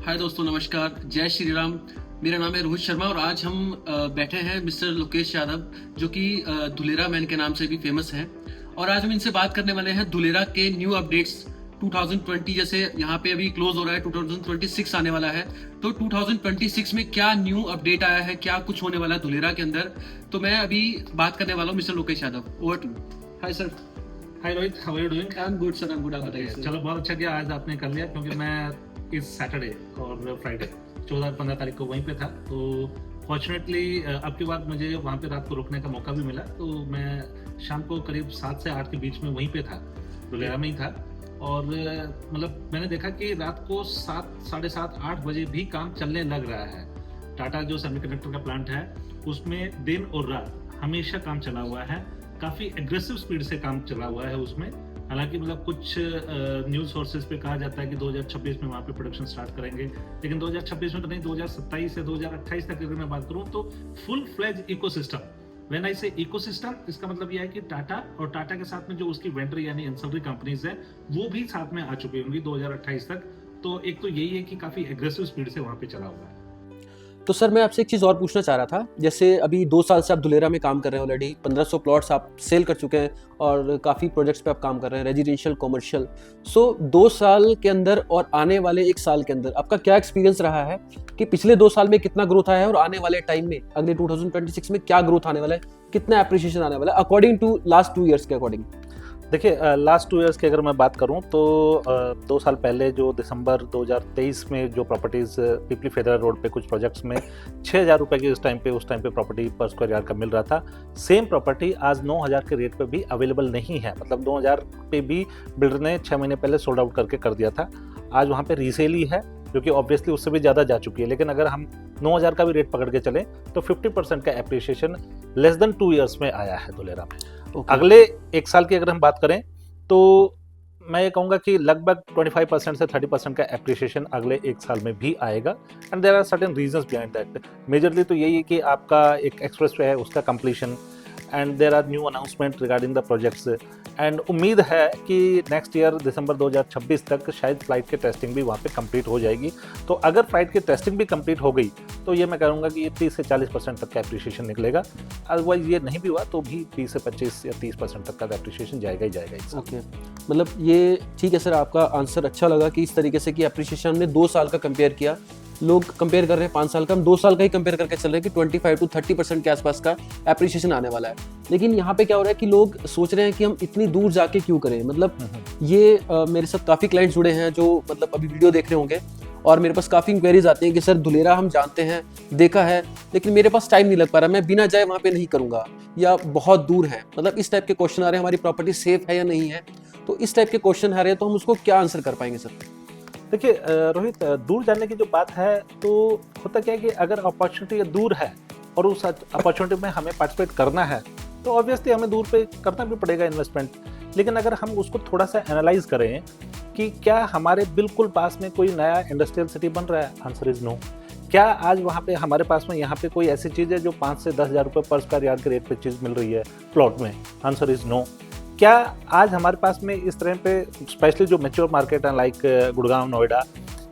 हाय दोस्तों, नमस्कार, जय श्री राम। मेरा नाम है रोहित शर्मा और आज हम बैठे हैं मिस्टर लोकेश यादव, जो कि दुलेरा मैन के नाम से भी फेमस हैं। और आज हम इनसे बात करने वाले हैं दुलेरा के न्यू अपडेट्स 2020, जैसे यहाँ पे अभी क्लोज हो रहा है, 2026 आने वाला है। तो 2026 में क्या न्यू अपडेट आया है, क्या कुछ होने वाला है दुलेरा के अंदर, तो मैं अभी बात करने वाला हूँ mister Lokesh Yadav. Over to. Hi sir. Hi Rohit, how are you doing? I am good sir, I am good. आप बताइए सर। चलो, बहुत अच्छा किया आज आपने कर लिया, क्योंकि मैं इस सैटरडे और फ्राइडे 14-15 तारीख को वहीं पे था। तो फॉर्चुनेटली अब की बार मुझे वहाँ पे रात को रुकने का मौका भी मिला, तो मैं शाम को करीब 7 से 8 के बीच में वहीं पे था, दुलेरा में ही था। और मतलब मैंने देखा कि रात को 7, साढ़े 7, 8 बजे भी काम चलने लग रहा है। टाटा जो सेमीकंडक्टर का प्लांट है उसमें दिन और रात हमेशा काम चला हुआ है, काफ़ी एग्रेसिव स्पीड से काम चला हुआ है उसमें। हालांकि मतलब कुछ न्यूज़ सोर्सेज पे कहा जाता है कि 2026 में वहाँ पे प्रोडक्शन स्टार्ट करेंगे, लेकिन 2026 में तो नहीं, 2027 से 2028 तक अगर मैं बात करूँ तो full fledge ecosystem. When I say ecosystem, इसका मतलब यह है कि टाटा और टाटा के साथ में जो उसकी वेंडर यानी एंसिलरी कंपनीज है वो भी साथ में आ चुकी होंगी 2028 तक। तो एक तो यही है कि काफ़ी एग्रेसिव स्पीड से वहाँ पे चला हुआ है। तो सर मैं आपसे एक चीज़ और पूछना चाह रहा था। जैसे अभी 2 साल से आप दुलेरा में काम कर रहे हैं, ऑलरेडी 1500 प्लॉट्स आप सेल कर चुके हैं और काफ़ी प्रोजेक्ट्स पे आप काम कर रहे हैं, रेजिडेंशियल, कमर्शियल। सो 2 साल के अंदर और आने वाले 1 साल के अंदर आपका क्या एक्सपीरियंस रहा है कि पिछले 2 साल में कितना ग्रोथ आया है और आने वाले टाइम में अगले 2026 में क्या ग्रोथ आने वाला है, कितना एप्रिसिएशन आने वाला है अकॉर्डिंग टू लास्ट 2 ईयर्स के अकॉर्डिंग? देखिए, लास्ट 2 ईयर्स की अगर मैं बात करूं तो 2 साल पहले जो दिसंबर 2023 में जो प्रॉपर्टीज़ पीपली फेदरा रोड पे कुछ प्रोजेक्ट्स में 6,000 रुपये की उस टाइम पे प्रॉपर्टी पर स्क्वायर यार्ड का मिल रहा था, सेम प्रॉपर्टी आज 9,000 के रेट पे भी अवेलेबल नहीं है। मतलब 9,000 पे भी बिल्डर ने 6 महीने पहले सोल्ड आउट करके कर दिया था। आज वहाँ पे रीसेल ही है, जो कि ऑब्वियसली उससे भी ज़्यादा जा चुकी है। लेकिन अगर हम 9,000 का भी रेट पकड़ के चलें तो 50% का एप्रिसिएशन लेस देन 2 ईयर्स में आया है दुलेरा में। अगले 1 साल की अगर हम बात करें तो मैं ये कहूँगा कि लगभग 25% से 30% का एप्रिसिएशन अगले 1 साल में भी आएगा। And there are certain reasons behind that. Majorly तो यही है कि आपका एक एक्सप्रेसवे है उसका completion, and there are new announcement regarding the projects. And उम्मीद है कि नेक्स्ट ईयर दिसंबर 2026 तक शायद फ्लाइट की टेस्टिंग भी वहाँ पे कंप्लीट हो जाएगी। तो अगर फ्लाइट की टेस्टिंग भी कंप्लीट हो गई तो ये मैं कहूँगा कि ये 30 से 40% तक का एप्रिसिएशन निकलेगा। अदरवाइज ये नहीं भी हुआ तो भी 20 से 25 या 30% तक का एप्रिसिएशन जाएगा ही जाएगा। ओके, मतलब ये ठीक है सर, आपका आंसर अच्छा लगा कि इस तरीके से कि एप्रिसिएशन में 2 साल का कंपेयर किया। लोग कंपेयर कर रहे हैं 5 साल का, हम 2 साल का ही कंपेयर करके चल रहे हैं कि 25 to 30% के आसपास का एप्रिसिएशन आने वाला है। लेकिन यहाँ पे क्या हो रहा है कि लोग सोच रहे हैं कि हम इतनी दूर जाके क्यों करें। मतलब ये मेरे साथ काफ़ी क्लाइंट्स जुड़े हैं जो मतलब अभी वीडियो देख रहे होंगे और मेरे पास काफ़ी इंक्वायरीज आती हैं कि सर दुलेरा हम जानते हैं, देखा है, लेकिन मेरे पास टाइम नहीं लग पा रहा, मैं बिना जाए वहाँ पे नहीं करूँगा या बहुत दूर है। मतलब इस टाइप के क्वेश्चन आ रहे हैं, हमारी प्रॉपर्टी सेफ है या नहीं है। तो इस टाइप के क्वेश्चन आ रहे हैं, तो हम उसको क्या आंसर कर पाएंगे सर? देखिए रोहित, दूर जाने की जो बात है तो होता क्या है कि अगर अपॉर्चुनिटी दूर है और उस अपॉर्चुनिटी में हमें पार्टिसिपेट करना है तो ऑब्वियसली हमें दूर पे करना भी पड़ेगा इन्वेस्टमेंट। लेकिन अगर हम उसको थोड़ा सा एनालाइज करें कि क्या हमारे बिल्कुल पास में कोई नया इंडस्ट्रियल सिटी बन रहा है, आंसर इज नो। क्या आज वहाँ पे हमारे पास में यहाँ पे कोई ऐसी चीज़ है जो 5 से 10,000 रुपये पर स्क्वायर यार्ड के रेट पे चीज़ मिल रही है प्लॉट में, आंसर इज नो। क्या आज हमारे पास में इस तरह पे स्पेशली जो मैच्योर मार्केट है लाइक गुड़गांव, नोएडा,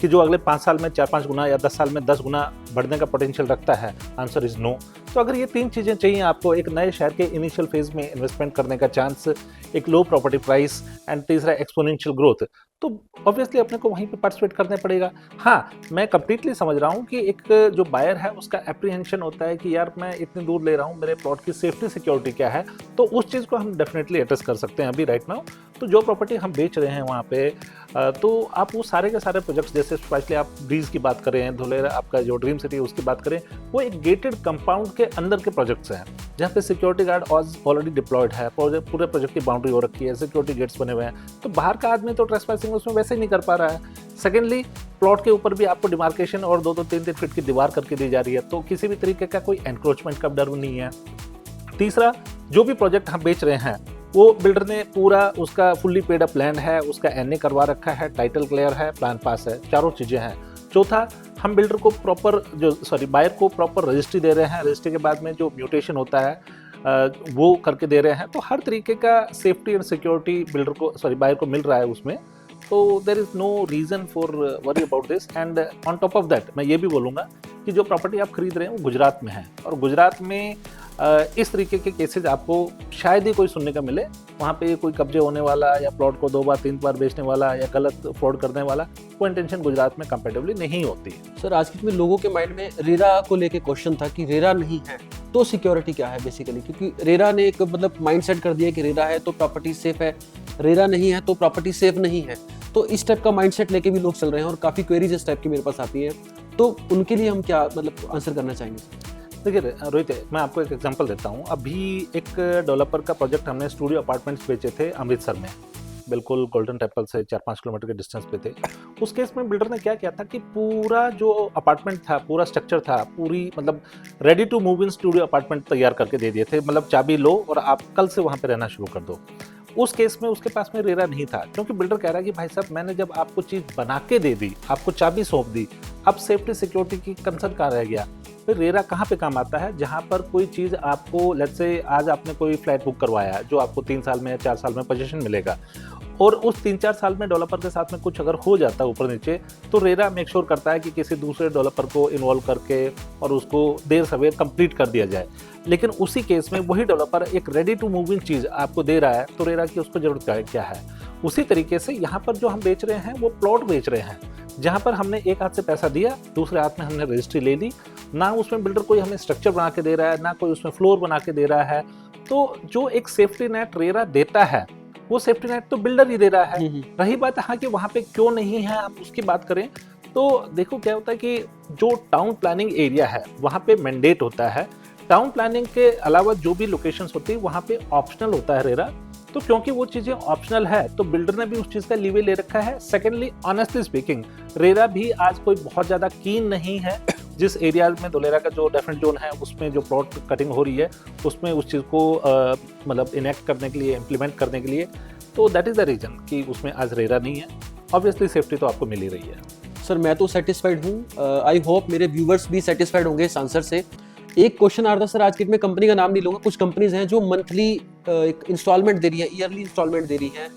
कि जो अगले 5 साल में 4-5 गुना या 10 साल में 10 गुना बढ़ने का पोटेंशियल रखता है, आंसर इज नो। तो अगर ये 3 चीज़ें चाहिए आपको, एक नए शहर के इनिशियल फेज में इन्वेस्टमेंट करने का चांस, एक लो प्रॉपर्टी प्राइस एंड तीसरा एक्सपोनेंशियल ग्रोथ, तो ऑब्वियसली अपने को वहीं पे पार्टिसिपेट करना पड़ेगा। हाँ, मैं कंप्लीटली समझ रहा हूँ कि एक जो बायर है उसका एप्रीहेंशन होता है कि यार मैं इतनी दूर ले रहा हूँ, मेरे प्लॉट की सेफ्टी सिक्योरिटी क्या है, तो उस चीज़ को हम डेफिनेटली एड्रेस कर सकते हैं अभी राइट नाउ। तो जो प्रॉपर्टी हम बेच रहे हैं वहाँ पे तो आप वो सारे के सारे प्रोजेक्ट्स, जैसे स्पेशली आप ब्रीज की बात करें, धुलेरा आपका जो ड्रीम सिटी है उसकी बात करें, वो एक गेटेड कंपाउंड के अंदर के प्रोजेक्ट्स हैं जहाँ पे सिक्योरिटी गार्ड ऑलरेडी डिप्लॉयड है, पूरे प्रोजेक्ट की बाउंड्री हो रखी है, सिक्योरिटी गेट्स बने हुए हैं, तो बाहर का आदमी तो ट्रेसपासिंग उसमें वैसे ही नहीं कर पा रहा है। सेकेंडली, प्लॉट के ऊपर भी आपको डिमार्केशन और 2-2, 3-3 फीट की दीवार करके दी जा रही है, तो किसी भी तरीके का कोई एनक्रोचमेंट का डर नहीं है। तीसरा, जो भी प्रोजेक्ट हम बेच रहे हैं वो बिल्डर ने पूरा उसका फुल्ली पेड अप लैंड है, उसका एनए करवा रखा है, टाइटल क्लियर है, प्लान पास है, चारों चीज़ें हैं। चौथा, हम बिल्डर को बायर को प्रॉपर रजिस्ट्री दे रहे हैं, रजिस्ट्री के बाद में जो म्यूटेशन होता है वो करके दे रहे हैं। तो हर तरीके का सेफ्टी एंड सिक्योरिटी बायर को मिल रहा है उसमें। तो there is no reason for worry about this. And on top of that मैं ये भी बोलूँगा कि जो प्रॉपर्टी आप खरीद रहे हैं वो गुजरात में है, और गुजरात में इस तरीके के केसेस आपको शायद ही कोई सुनने का मिले। वहाँ पे कोई कब्जे होने वाला या प्लॉट को 2 बार 3 बार बेचने वाला या गलत फ्रॉड करने वाला, वो इंटेंशन गुजरात में कंपेरेटिवली नहीं होती है। सर आज के में लोगों के माइंड में रेरा को लेके क्वेश्चन था कि रेरा नहीं है तो सिक्योरिटी क्या है बेसिकली, क्योंकि रेरा ने एक मतलब माइंडसेट कर दिया कि रेरा है तो प्रॉपर्टी सेफ है, रेरा नहीं है तो प्रॉपर्टी सेफ नहीं है। तो इस टाइप का माइंडसेट लेके भी लोग चल रहे हैं और काफ़ी क्वेरीज इस टाइप की मेरे पास आती हैं, तो उनके लिए हम क्या मतलब आंसर करना चाहेंगे? देखिए रोहित, मैं आपको एक एग्जांपल देता हूँ। अभी एक डेवलपर का प्रोजेक्ट हमने स्टूडियो अपार्टमेंट्स बेचे थे अमृतसर में, बिल्कुल गोल्डन टेम्पल से 4-5 किलोमीटर के डिस्टेंस पे थे। उस केस में बिल्डर ने क्या किया था कि पूरा जो अपार्टमेंट था, पूरा स्ट्रक्चर था, पूरी मतलब ready to move in studio apartment तैयार करके दे दिए थे। मतलब चाबी लो और आप कल से वहाँ पे रहना शुरू कर दो। उस केस में उसके पास में रेरा नहीं था, क्योंकि बिल्डर कह रहा है कि भाई साहब मैंने जब आपको चीज़ बना के दे दी, आपको चाबी सौंप दी, अब सेफ्टी सिक्योरिटी की कंसर्न कहाँ रह गया? फिर रेरा कहाँ पे काम आता है? जहाँ पर कोई चीज़ आपको, लेट्स से आज आपने कोई फ्लैट बुक करवाया जो आपको 3 साल में या 4 साल में पोजीशन मिलेगा, और उस 3-4 साल में डेवलपर के साथ में कुछ अगर हो जाता है ऊपर नीचे, तो रेरा मेक श्योर करता है कि किसी दूसरे डेवलपर को इन्वॉल्व करके और उसको देर सवेर कंप्लीट कर दिया जाए। लेकिन उसी केस में वही डेवलपर एक रेडी टू मूव इन चीज़ आपको दे रहा है, तो रेरा की उसको जरूरत क्या है? उसी तरीके से यहाँ पर जो हम बेच रहे हैं वो प्लॉट बेच रहे हैं, जहाँ पर हमने एक हाथ से पैसा दिया, दूसरे हाथ में हमने रजिस्ट्री ले ली। ना उसमें बिल्डर कोई हमें स्ट्रक्चर बना के दे रहा है, ना कोई उसमें फ्लोर बना के दे रहा है। तो जो एक सेफ्टी नेट रेरा देता है, वो सेफ्टी नेट तो बिल्डर ही दे रहा है। रही बात हाँ कि वहाँ पे क्यों नहीं है, हम उसकी बात करें तो देखो क्या होता है कि जो टाउन प्लानिंग एरिया है वहाँ पे मैंडेट होता है। टाउन प्लानिंग के अलावा जो भी लोकेशंस होती है वहाँ पे ऑप्शनल होता है रेरा। तो क्योंकि वो चीज़ें ऑप्शनल है तो बिल्डर ने भी उस चीज़ का लीवे ले रखा है। सेकेंडली ऑनेस्टली स्पीकिंग, रेरा भी आज कोई बहुत ज़्यादा कीन नहीं है जिस एरिया में धुलेरा का जो डेफिनेट जोन है उसमें जो प्लॉट कटिंग हो रही है उसमें उस चीज़ को मतलब इनेक्ट करने के लिए, इम्प्लीमेंट करने के लिए। तो दैट इज़ द रीज़न कि उसमें आज रेरा नहीं है। ऑब्वियसली सेफ्टी तो आपको मिल ही रही है। सर मैं तो सेटिस्फाइड हूँ, आई होप मेरे व्यूवर्स भी सेटिस्फाइड होंगे इस आंसर से। एक क्वेश्चन आ रहा था सर, आज की मैं कंपनी का नाम नहीं लूँगा, कुछ कंपनीज हैं जो मंथली एक इंस्टॉलमेंट दे रही है, ईयरली इंस्टॉलमेंट दे रही है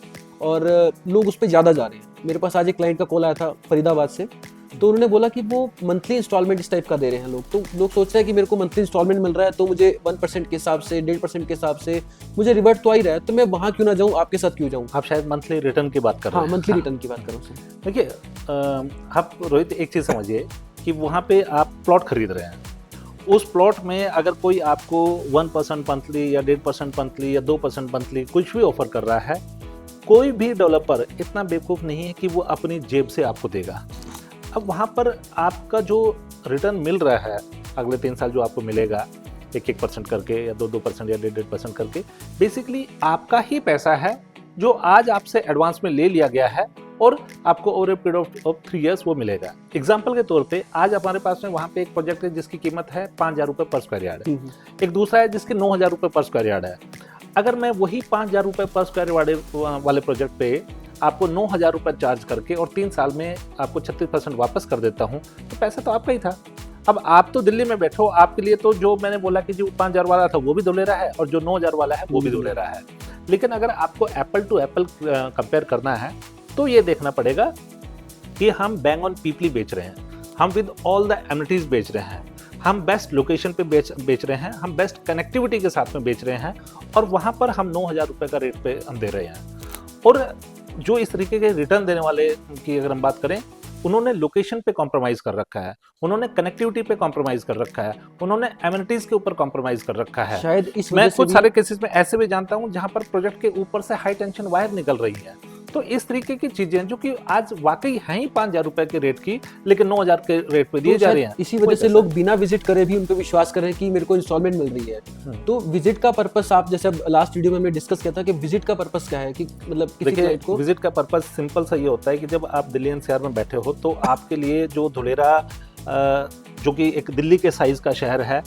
और लोग उस पर ज़्यादा जा रहे हैं। मेरे पास आज एक क्लाइंट का कॉल आया था फरीदाबाद से, तो उन्होंने बोला कि वो मंथली इंस्टॉलमेंट इस टाइप का दे रहे हैं लोग। तो लोग सोच रहे हैं कि मेरे को मंथली इंस्टॉलमेंट मिल रहा है तो मुझे 1% के हिसाब से, 1.5% के हिसाब से मुझे रिवर्ट तो आ ही रहा है, तो मैं वहाँ क्यों ना जाऊँ, आपके साथ क्यों जाऊँ? आप शायद मंथली रिटर्न की बात कर रहे हैं। हाँ, मंथली रिटर्न की बात करो सर। देखिए आप रोहित एक चीज़ समझिए कि वहाँ पे आप प्लॉट खरीद रहे हैं, उस प्लॉट में अगर कोई आपको 1% मंथली या 1.5% मंथली या 2% मंथली कुछ भी ऑफर कर रहा है, कोई भी डेवलपर इतना बेवकूफ़ नहीं है कि वो अपनी जेब से आपको देगा। अब वहाँ पर आपका जो रिटर्न मिल रहा है अगले 3 साल जो आपको मिलेगा 1-1% करके या 2-2% या 1.5% करके, बेसिकली आपका ही पैसा है जो आज आपसे एडवांस में ले लिया गया है और आपको over a period of 3 years वो मिलेगा। एग्जाम्पल के तौर पे आज हमारे पास में वहाँ पे एक प्रोजेक्ट है जिसकी कीमत है 5,000 रुपये पर स्क्वायर यार्ड है, एक दूसरा है जिसकी 9,000 रुपये पर स्क्वायर यार्ड है। अगर मैं वही 5,000 रुपये पर स्क्वायर यार्ड वाले प्रोजेक्ट पे आपको 9,000 रुपये चार्ज करके और 3 साल में आपको 36% वापस कर देता हूँ, तो पैसा तो आपका ही था। अब आप तो दिल्ली में बैठो, आपके लिए तो जो मैंने बोला कि जो 5,000 वाला था वो भी धुलेरा है और जो 9,000 वाला है वो भी धुलेरा है। लेकिन अगर आपको एप्पल टू एप्पल कंपेयर करना है तो ये देखना पड़ेगा कि हम बैंग ऑन पीपली बेच रहे हैं, हम विद ऑल द एमिनिटीज बेच रहे हैं, हम बेस्ट लोकेशन पे बेच रहे हैं, हम बेस्ट कनेक्टिविटी के साथ में बेच रहे हैं और वहाँ पर हम 9,000 रुपये का रेट पे हम दे रहे हैं। और जो इस तरीके के रिटर्न देने वाले की अगर हम बात करें, उन्होंने लोकेशन पे कॉम्प्रोमाइज़ कर रखा है, उन्होंने कनेक्टिविटी पे कॉम्प्रोमाइज़ कर रखा है, उन्होंने एमिनिटीज़ के ऊपर कॉम्प्रोमाइज़ कर रखा है। शायद इस मैं वजह से कुछ सारे केसेस में ऐसे भी जानता हूं जहां पर प्रोजेक्ट के ऊपर से हाई टेंशन वायर निकल रही है। तो इस तरीके की चीजें जो कि आज वाकई हैं ही 5,000 रुपए के रेट की, लेकिन 9,000 के रेट पे दिए जा रहे हैं। इसी वजह से लोग बिना विजिट करे भी उन पे विश्वास कर रहे हैं कि मेरे को इंस्टॉलमेंट मिल रही है। तो विजिट का पर्पस, आप जैसे लास्ट वीडियो में हमने डिस्कस किया था कि विजिट का पर्पस क्या है, कि मतलब किसी क्लाइंट को विजिट का पर्पस सिंपल सा ये होता है कि जब आप दिल्ली एनसीआर में बैठे हो तो आपके लिए जो धुलेरा जो कि एक दिल्ली के साइज का शहर है,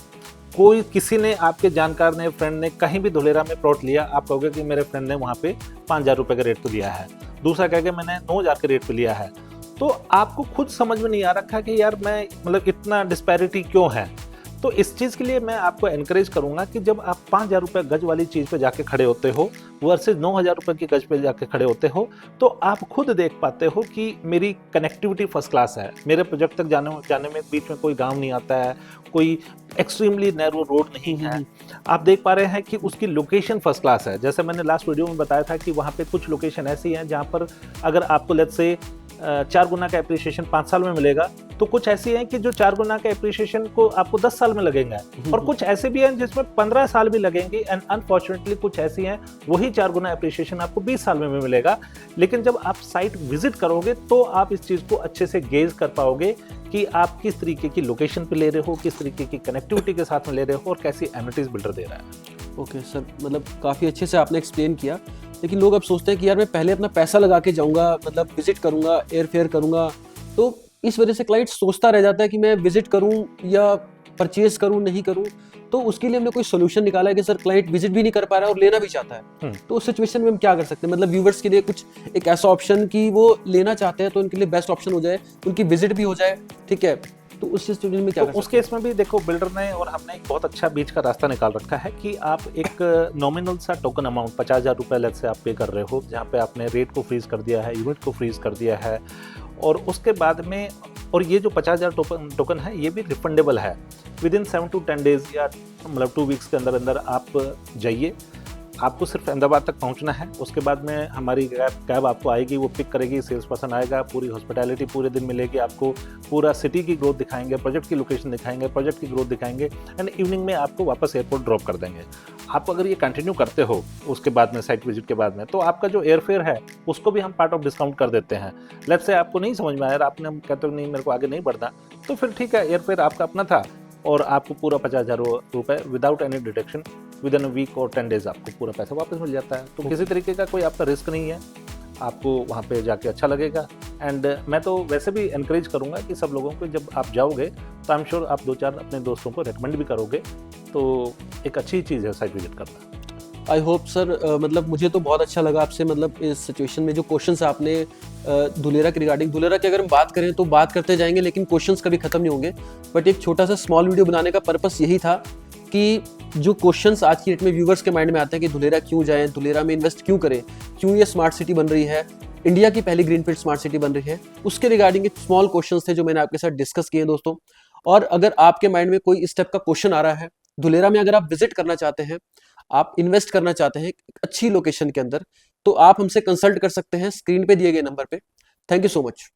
कोई किसी ने आपके जानकार ने, फ्रेंड ने कहीं भी धुलेरा में प्लॉट लिया, आप कहोगे कि मेरे फ्रेंड ने वहाँ पे 5,000 रुपये का रेट पे लिया है, दूसरा कहेगा मैंने 9,000 के रेट पे लिया है। तो आपको खुद समझ में नहीं आ रखा कि यार मैं मतलब इतना डिस्पैरिटी क्यों है। तो इस चीज़ के लिए मैं आपको एनकरेज करूंगा कि जब आप 5,000 रुपये गज वाली चीज़ पे जाके खड़े होते हो वर्सेस 9,000 रुपये की गज पे जाके खड़े होते हो, तो आप खुद देख पाते हो कि मेरी कनेक्टिविटी फर्स्ट क्लास है, मेरे प्रोजेक्ट तक जाने में बीच में कोई गांव नहीं आता है, कोई एक्सट्रीमली नैरो रोड नहीं है। आप देख पा रहे हैं कि उसकी लोकेशन फर्स्ट क्लास है। जैसे मैंने लास्ट वीडियो में बताया था कि वहाँ पे कुछ लोकेशन ऐसी हैं जहाँ पर अगर आपको लेट्स से 4 गुना का एप्रिसिएशन 5 साल में मिलेगा, तो कुछ ऐसी हैं कि जो 4 गुना का एप्रिसिएशन को आपको 10 साल में लगेगा, और कुछ ऐसे भी हैं जिसमें 15 साल भी लगेंगे, एंड अनफॉर्चुनेटली कुछ ऐसी हैं वही 4 गुना एप्रिसिएशन आपको 20 साल में भी मिलेगा। लेकिन जब आप साइट विजिट करोगे तो आप इस चीज़ को अच्छे से गेज कर पाओगे कि आप किस तरीके की लोकेशन पे ले रहे हो, किस तरीके की कनेक्टिविटी के साथ में ले रहे हो, और कैसी एमिनिटीज बिल्डर दे रहा है। ओके सर, मतलब काफ़ी अच्छे से आपने एक्सप्लेन किया, लेकिन लोग अब सोचते हैं कि यार मैं पहले अपना पैसा लगा के जाऊंगा, मतलब विजिट करूंगा, एयर फेयर करूंगा, तो इस वजह से क्लाइंट सोचता रह जाता है कि मैं विजिट करूं या परचेज करूं, नहीं करूं। तो उसके लिए हमने कोई सोल्यूशन निकाला है कि सर क्लाइंट विजिट भी नहीं कर पा रहा है और लेना भी चाहता है, तो उस सिचुएशन में हम क्या कर सकते हैं? मतलब व्यूवर्स के लिए कुछ एक ऐसा ऑप्शन कि वो लेना चाहते हैं तो उनके लिए बेस्ट ऑप्शन हो जाए, उनकी विजिट भी हो जाए, ठीक है, तो उस सिचुएशन में क्या तो कर उस सकते हैं? केस में भी देखो, बिल्डर ने और हमने एक बहुत अच्छा बीच का रास्ता निकाल रखा है कि आप एक नॉमिनल सा टोकन अमाउंट 50,000 रुपये लेट से आप पे कर रहे हो, जहाँ पे आपने रेट को फ्रीज कर दिया है, यूनिट को फ्रीज कर दिया है, और उसके बाद में, और ये जो 50,000 टोकन है ये भी रिफंडेबल है। विद इन 7 to 10 डेज या मतलब 2 वीक्स के अंदर अंदर आप जाइए, आपको सिर्फ अहमदाबाद तक पहुंचना है। उसके बाद में हमारी कैब आपको आएगी, वो पिक करेगी, सेल्स पर्सन आएगा, पूरी हॉस्पिटैलिटी पूरे दिन मिलेगी आपको, पूरा सिटी की ग्रोथ दिखाएंगे, प्रोजेक्ट की लोकेशन दिखाएंगे, प्रोजेक्ट की ग्रोथ दिखाएंगे, एंड इवनिंग में आपको वापस एयरपोर्ट ड्रॉप कर देंगे। आप अगर ये कंटिन्यू करते हो उसके बाद में, साइट विजिट के बाद में, तो आपका जो एयर फेयर है उसको भी हम पार्ट ऑफ डिस्काउंट कर देते हैं। लेट्स से आपको नहीं समझ में आया, आपने कहते हो नहीं मेरे को आगे नहीं बढ़ना, तो फिर ठीक है, एयर फेयर आपका अपना था और आपको पूरा 50,000 रुपये without any deduction within week और 10 डेज आपको पूरा पैसा वापस मिल जाता है। तो किसी तरीके का कोई आपका रिस्क नहीं है, आपको वहाँ पे जाके अच्छा लगेगा। एंड मैं तो वैसे भी एनकरेज करूँगा कि सब लोगों को जब आप जाओगे तो आई एम श्योर आप 2-4 अपने दोस्तों को रेकमेंड भी करोगे, तो एक अच्छी चीज़ है साइट विजिट करना। आई होप सर, मतलब मुझे तो बहुत अच्छा लगा आपसे, मतलब इस सिचुएशन में जो क्वेश्चंस आपने धुलेरा के रिगार्डिंग, धुलेरा की अगर हम बात करें तो बात करते जाएंगे लेकिन क्वेश्चंस कभी खत्म नहीं होंगे। बट एक छोटा सा स्मॉल वीडियो बनाने का पर्पस यही था कि जो क्वेश्चंस आज की डेट में व्यूवर्स के माइंड में आते हैं कि धुलेरा क्यों जाएं, धुलेरा में इन्वेस्ट क्यों करें, क्यों ये स्मार्ट सिटी बन रही है, इंडिया की पहली ग्रीनफील्ड स्मार्ट सिटी बन रही है, उसके रिगार्डिंग एक स्मॉल क्वेश्चंस थे जो मैंने आपके साथ डिस्कस किए दोस्तों। और अगर आपके माइंड में कोई इस टाइप का क्वेश्चन आ रहा है, धुलेरा में अगर आप विजिट करना चाहते हैं, आप इन्वेस्ट करना चाहते हैं एक अच्छी लोकेशन के अंदर, तो आप हमसे कंसल्ट कर सकते हैं स्क्रीन पे दिए गए नंबर पे। Thank you so much.